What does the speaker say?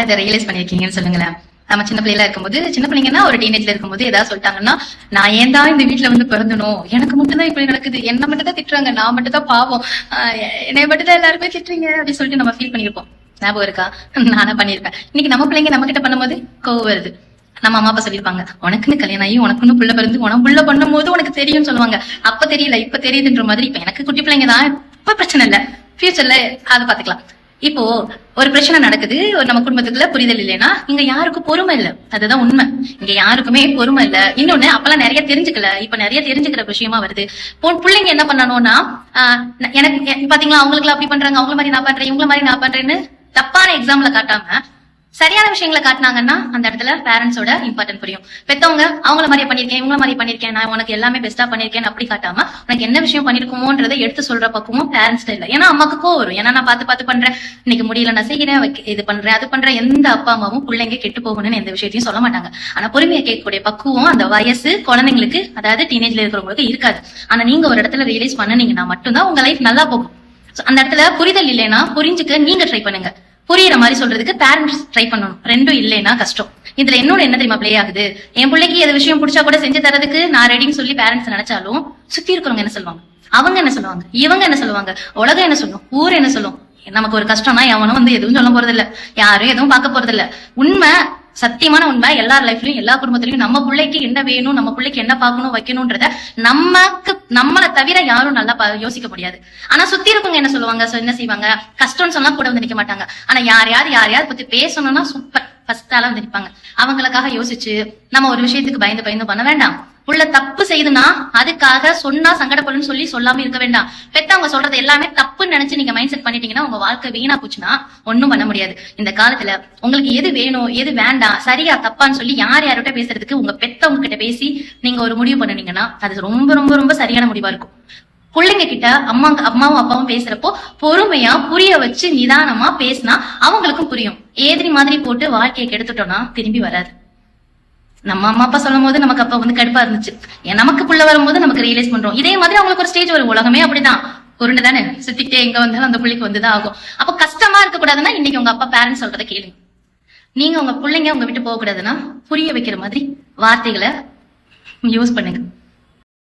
இதை ரியலைஸ் பண்ணிருக்கீங்கன்னு சொல்லுங்களேன். நம்ம சின்ன பிள்ளைல இருக்கும்போது, சின்ன பிள்ளைங்கன்னா ஒரு டீனேஜ்ல இருக்கும்போது ஏதாவது சொல்லிட்டாங்கன்னா, நான் ஏன் தான் இந்த வீட்டுல வந்து பிறந்தனும், எனக்கு மட்டும் தான் இப்படி நடக்குது, என்ன மட்டும் தான் திட்டுறாங்க, நான் மட்டும் தான் பாவம், என்னை மட்டும் தான் எல்லாருமே திட்டுறீங்க அப்படின்னு சொல்லிட்டு நம்ம ஃபீல் பண்ணிருப்போம். ஞாபகம் இருக்கா? நானா பண்ணிருப்பேன். இன்னைக்கு நம்ம பிள்ளைங்க நம்ம கிட்ட பண்ணும்போது கோவம் வருது. நம்ம அம்மா அப்பா சொல்லிருப்பாங்க, உனக்குன்னு கல்யாணம் ஆகி உனக்குன்னு புள்ள பிறந்து உனக்கு புள்ள பண்ணும் போது உனக்கு தெரியும்னு சொல்லுவாங்க. அப்ப தெரியல, இப்ப தெரியுதுன்ற மாதிரி. இப்ப எனக்கு குட்டி பிள்ளைங்க தான், இப்ப பிரச்சனை இல்ல, ஃபியூச்சர்ல அதை பாத்துக்கலாம். இப்போ ஒரு பிரச்சனை நடக்குது, ஒரு நம்ம குடும்பத்துக்குள்ள புரிதல் இல்லைன்னா இங்க யாருக்கும் பொறுமை இல்ல. அதுதான் உண்மை. இங்க யாருக்குமே பொறுமை இல்ல. இன்னொன்னு, அப்பெல்லாம் நிறைய தெரிஞ்சுக்கல, இப்ப நிறைய தெரிஞ்சுக்கிற விஷயமா வருது. பிள்ளைங்க என்ன பண்ணணும்னா, எனக்கு பாத்தீங்களா அவங்களுக்கு அப்படி பண்றாங்க, அவங்கள மாதிரி நான் பண்றேன், இவங்கள மாதிரி நான் பண்றேன்னு தப்பான எக்ஸாம்பிள காட்டாம சரியான விஷயங்களை காட்டினாங்கன்னா அந்த இடத்துல பேரண்ட்ஸோட இம்பார்ட்டன்ட் புரியும். பெத்தவங்க அவங்கள மாதிரி பண்ணிருக்கேன், இவங்கள மாதிரி பண்ணிருக்கேன், நான் உனக்கு எல்லாமே பெஸ்டா பண்ணிருக்கேன் அப்படி காட்டாம உனக்கு என்ன விஷயம் பண்ணிருக்குமோன்றதை எடுத்து சொல்ற பக்கமும் பேரண்ட்ஸ் இல்ல. ஏன்னா அம்மாக்கு கோவம் வரும். ஏன்னா நான் பார்த்து பண்றேன், இன்னைக்கு முடியல, நான் செய்யறேன், இது பண்றேன், அது பண்றேன். எந்த அப்பா அம்மாவும் பிள்ளைங்க கெட்டு போகணும்னு எந்த விஷயத்தையும் சொல்ல மாட்டாங்க. ஆனா பொறுமையை கேட்கக்கூடிய பக்குவம் அந்த வயசு குழந்தைங்களுக்கு, அதாவது டீனேஜ்ல இருக்கிறவங்களுக்கு இருக்காது. ஆனா நீங்க ஒரு இடத்துல ரியலைஸ் பண்ணீங்கன்னா மட்டும்தான் உங்க லைஃப் நல்லா போகும். அந்த இடத்துல புரிதல் இல்லைன்னா புரிஞ்சுக்க நீங்க ட்ரை பண்ணுங்க. புரியுற மாதிரி சொல்றதுக்கு பேரண்ட்ஸ் ட்ரை பண்ணணும். ரெண்டும் இல்லைன்னா கஷ்டம். இதுல என்னோட என்ன தெரியுமா பிளே ஆகுது, என் பிள்ளைக்கு எது விஷயம் பிடிச்சா கூட செஞ்சு தரதுக்கு நான் ரெடின்னு சொல்லி பேரண்ட்ஸ் நினைச்சாலும் சுத்தி இருக்கிறவங்க என்ன சொல்லுவாங்க, அவங்க என்ன சொல்லுவாங்க, இவங்க என்ன சொல்லுவாங்க, உலகம் என்ன சொல்லும், ஊர் என்ன சொல்லும். நமக்கு ஒரு கஷ்டம்னா எவனும் வந்து எதுவும் சொல்ல போறது இல்ல, யாரும் எதுவும் பார்க்க போறது இல்ல. உண்மை, சத்தியமான உண்மை, எல்லார் லைஃப்லயும் எல்லா குடும்பத்திலயும் நம்ம பிள்ளைக்கு என்ன வேணும், நம்ம பிள்ளைக்கு என்ன பார்க்கணும் வைக்கணும்ன்றத நம்மளை தவிர யாரும் நல்லா யோசிக்க முடியாது. ஆனா சுத்தி இருக்கவங்க என்ன சொல்லுவாங்க, என்ன செய்வாங்க, கஷ்டம்னு சொன்னா கூட வந்து நிக்க மாட்டாங்க. ஆனா யாரையாவது பத்தி பேசணும்னா சூப்பர் ஃபர்ஸ்ட் ஆளா வந்து நிற்பாங்க. அவங்களுக்காக யோசிச்சு நம்ம ஒரு விஷயத்துக்கு பயந்து பண்ண வேண்டாம். புள்ள தப்பு செய்யுதுன்னா அதுக்காக சொன்னா சங்கடப்படும் சொல்லி சொல்லாம இருக்க வேண்டாம். பெத்தவங்க சொல்றது எல்லாமே தப்புன்னு நினைச்சு நீங்க மைண்ட் செட் பண்ணிட்டீங்கன்னா உங்க வாழ்க்கை வீணா போச்சுன்னா ஒன்னும் பண்ண முடியாது. இந்த காலத்துல உங்களுக்கு எது வேணும் எது வேண்டாம், சரியா தப்பான்னு சொல்லி யார்கிட்ட பேசுறதுக்கு உங்க பெத்தவங்க கிட்ட பேசி நீங்க ஒரு முடிவு பண்ணுனீங்கன்னா அது ரொம்ப ரொம்ப ரொம்ப சரியான முடிவா இருக்கும். பிள்ளைங்க கிட்ட அம்மாவும் அப்பாவும் பேசுறப்போ பொறுமையா புரிய வச்சு நிதானமா பேசினா அவங்களுக்கும் புரியும். ஏதிரி மாதிரி போட்டு வாழ்க்கையை கெடுத்துட்டோம்னா திரும்பி வராது. நம்ம அம்மா அப்பா சொல்லும் போது நமக்கு அப்பா வந்து கடுப்பா இருந்துச்சு, நமக்கு புள்ள வரும்போது நமக்கு ரியலைஸ் பண்றோம். இதே மாதிரி அவங்களுக்கு ஒரு ஸ்டேஜ் வரும். உலகமே அப்படிதான், உருண்டு தானே சுத்திக்கிட்டே எங்க வந்தாலும் அந்த பிள்ளைக்கு வந்துதான் ஆகும். அப்ப கஷ்டமா இருக்க கூடாதுன்னா இன்னைக்கு உங்க அப்பா பேரண்ட்ஸ் சொல்றதை கேளுங்க. நீங்க உங்க பிள்ளைங்க உங்க விட்டு போக கூடாதுன்னா புரிய வைக்கிற மாதிரி வார்த்தைகளை யூஸ் பண்ணுங்க.